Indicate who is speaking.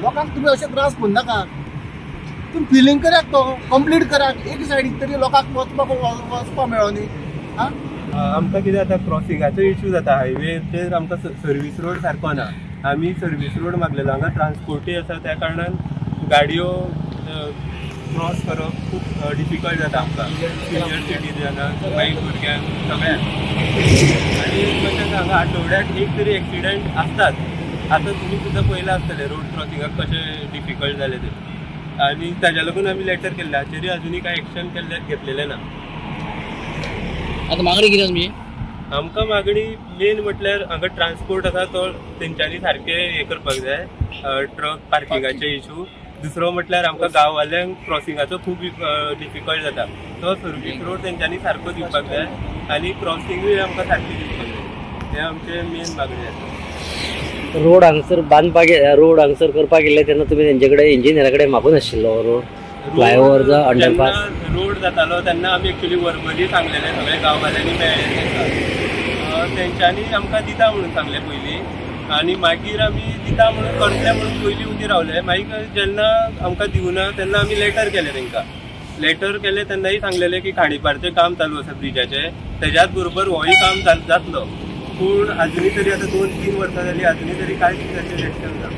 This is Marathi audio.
Speaker 1: लोकांक तुम्ही असे त्रास करू नाका. तुम्ही फिलिंग करात तो कंप्लीट करात. एक सायडीक तरी लोकांक वचपाक मेळो न्ही.
Speaker 2: आमकां कितें जाता क्रॉसिंगाचो इश्यू जाता हायवेचेर आमकां सर्वीस रोड सारको ना. आमी सर्वीस रोड मागलेलो हांगा ट्रान्सपोर्टूय आसा त्या कारणान गाडयो क्रॉस करप खूब डिफिकल्ट जाता आमकां सिनियर सिटीजनाक मागीर भुरग्यांक सगळ्यांक. आनी कशें हांगा आठवड्याक एक तरी एक्सिडंट आसतात. आतां तुमी सुद्दां पयलां आसतलें रोड क्रॉसिंगाक कशें डिफिकल्ट जालें तें. आनी ताज्या लागून आमी लेटर केल्लें हाचेरूय आजुनूय कांय एक्शन घेतलेलें ना.
Speaker 3: आता मागणी कितें तुमची?
Speaker 2: आमकां मागणी मेन म्हटल्यार हांगा ट्रान्सपोर्ट आसा तो तेंच्यांनी सारके हे करपाक जाय. ट्रक पार्किंगाचे इशू. दुसरो म्हटल्यार आमकां गांववाल्यांक क्रॉसिंगाचो खूब डिफिकल्ट जाता. तो सर्वीस रोड तेंच्यांनी सारको दिवपाक जाय आनी क्रॉसिंगूय आमकां सारकी दिवपाक जाय. हे आमचे मेन मागणी आसा.
Speaker 3: रोड हांगसर बांदपाक रोड हांगसर करपाक गेले तेन्ना तुमी तेंचे कडेन इंजिनियरा कडेन मागून आशिल्लो रोड फ्लायओव्हर जो अंडरपास
Speaker 2: रोड जातालो तेन्ना आमी एक्चुअली वर्बली सांगलेले सगळे गांववाल्यांनी मेळ्ळे तांकां. तेंच्यांनी आमकां दिता म्हणून सांगले पयलीं आनी मागीर आमी दिता म्हणून करतले म्हणून पयलीं उगी रावले. मागीर जेन्ना आमकां दिवना तेन्ना आमी लेटर केले तेंकां. लेटर केले तेन्नाय सांगलेलें की खांडीपारचें काम चालू आसा ब्रिजाचें. तेज्याच बरोबर होय काम जातलो. पूण आजुनूय तरी आतां 2-3 वर्सां जालीं आजुनूय तरी कांयच ताचेर एक्शन ना.